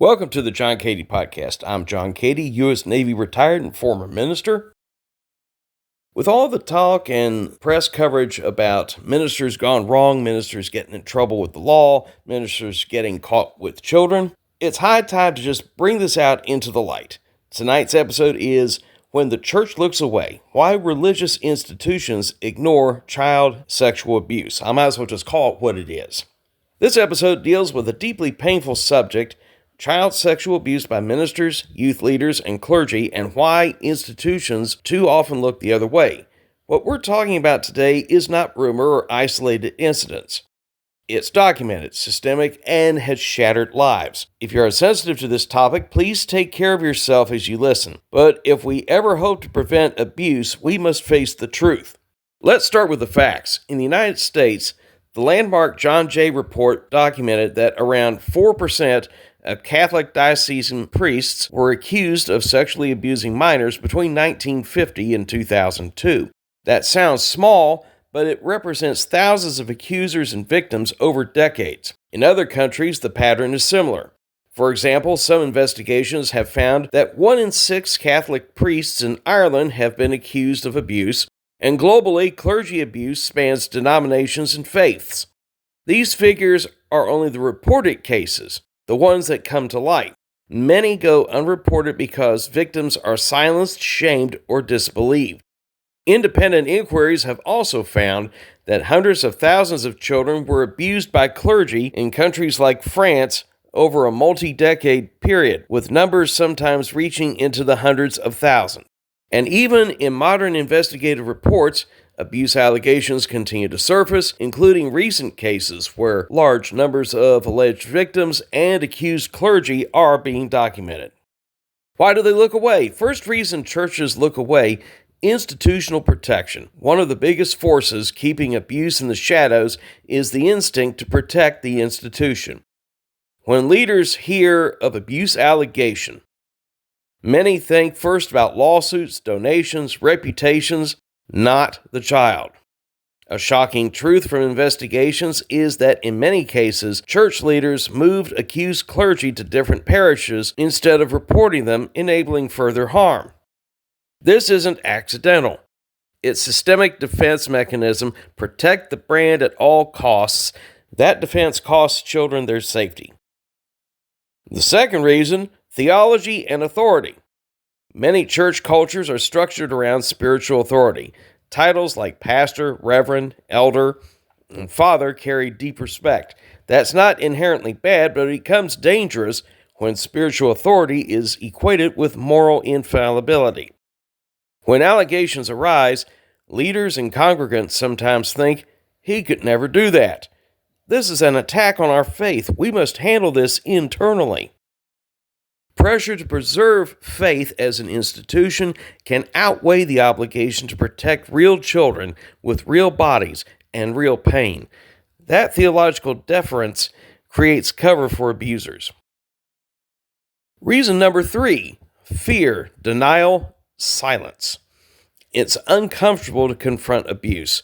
Welcome to the John Cady podcast. I'm John Cady, U.S. Navy retired and former minister. With all the talk and press coverage about ministers gone wrong, ministers getting in trouble with the law, ministers getting caught with children, it's high time to just bring this out into the light. Tonight's episode is When the Church Looks Away, Why Religious Institutions Ignore Child Sexual Abuse. I might as well just call it what it is. This episode deals with a deeply painful subject, child sexual abuse by ministers, youth leaders, and clergy, and why institutions too often look the other way. What we're talking about today is not rumor or isolated incidents. It's documented, systemic, and has shattered lives. If you are sensitive to this topic, please take care of yourself as you listen. But if we ever hope to prevent abuse, we must face the truth. Let's start with the facts. In the United States, the landmark John Jay report documented that around 4% of Catholic diocesan priests were accused of sexually abusing minors between 1950 and 2002. That sounds small, but it represents thousands of accusers and victims over decades. In other countries, the pattern is similar. For example, some investigations have found that 1 in 6 Catholic priests in Ireland have been accused of abuse, and globally, clergy abuse spans denominations and faiths. These figures are only the reported cases, the ones that come to light. Many go unreported because victims are silenced, shamed, or disbelieved. Independent inquiries have also found that hundreds of thousands of children were abused by clergy in countries like France over a multi-decade period, with numbers sometimes reaching into the hundreds of thousands. And even in modern investigative reports, abuse allegations continue to surface, including recent cases where large numbers of alleged victims and accused clergy are being documented. Why do they look away? First reason churches look away: institutional protection. One of the biggest forces keeping abuse in the shadows is the instinct to protect the institution. When leaders hear of abuse allegation, many think first about lawsuits, donations, reputations, not the child. A shocking truth from investigations is that in many cases, church leaders moved accused clergy to different parishes instead of reporting them, enabling further harm. This isn't accidental. It's systemic defense mechanism: protect the brand at all costs. That defense costs children their safety. The second reason: theology and authority. Many church cultures are structured around spiritual authority. Titles like pastor, reverend, elder, and father carry deep respect. That's not inherently bad, but it becomes dangerous when spiritual authority is equated with moral infallibility. When allegations arise, leaders and congregants sometimes think, "He could never do that. This is an attack on our faith. We must handle this internally." Pressure to preserve faith as an institution can outweigh the obligation to protect real children with real bodies and real pain. That theological deference creates cover for abusers. Reason number 3: fear, denial, silence. It's uncomfortable to confront abuse,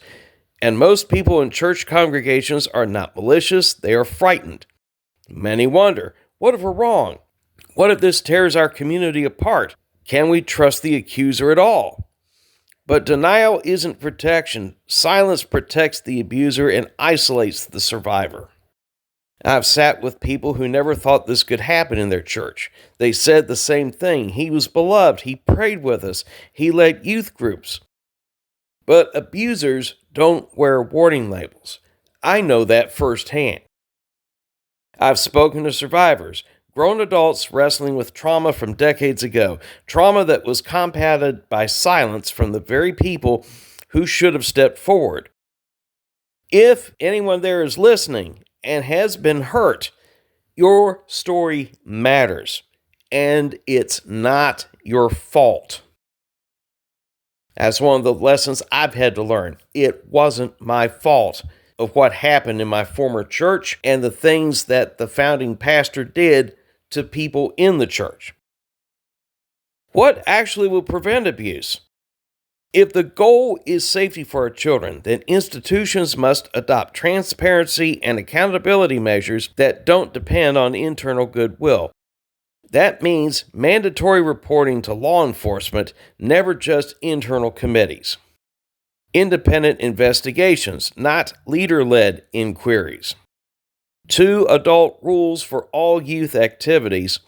and most people in church congregations are not malicious, they are frightened. Many wonder, what if we're wrong? What if this tears our community apart? Can we trust the accuser at all? But denial isn't protection. Silence protects the abuser and isolates the survivor. I've sat with people who never thought this could happen in their church. They said the same thing. He was beloved. He prayed with us. He led youth groups. But abusers don't wear warning labels. I know that firsthand. I've spoken to survivors, grown adults wrestling with trauma from decades ago, trauma that was compounded by silence from the very people who should have stepped forward. If anyone there is listening and has been hurt, your story matters, and it's not your fault. That's one of the lessons I've had to learn. It wasn't my fault of what happened in my former church and the things that the founding pastor did to people in the church. What actually will prevent abuse? If the goal is safety for our children, then institutions must adopt transparency and accountability measures that don't depend on internal goodwill. That means mandatory reporting to law enforcement, never just internal committees. Independent investigations, not leader-led inquiries. 2 adult rules for all youth activities.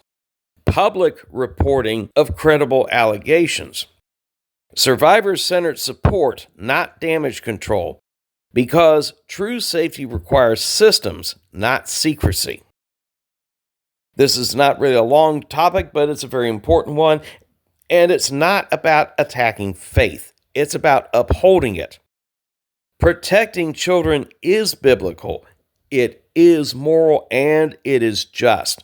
Public reporting of credible allegations. Survivor-centered support, not damage control, because true safety requires systems, not secrecy. This is not really a long topic, but it's a very important one, and it's not about attacking faith. It's about upholding it. Protecting children is biblical, it is moral, and it is just.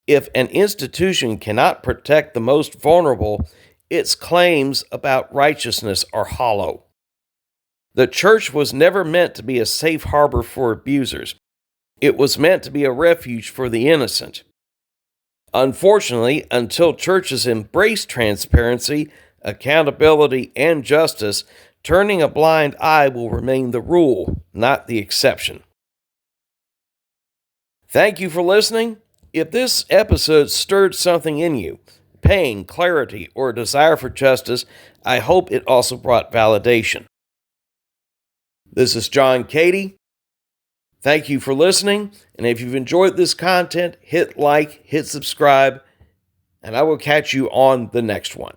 If an institution cannot protect the most vulnerable, its claims about righteousness are hollow. The church was never meant to be a safe harbor for abusers. It was meant to be a refuge for the innocent. Unfortunately, until churches embrace transparency, accountability, and justice, turning a blind eye will remain the rule, not the exception. Thank you for listening. If this episode stirred something in you, pain, clarity, or a desire for justice, I hope it also brought validation. This is John Cady. Thank you for listening, and if you've enjoyed this content, hit like, hit subscribe, and I will catch you on the next one.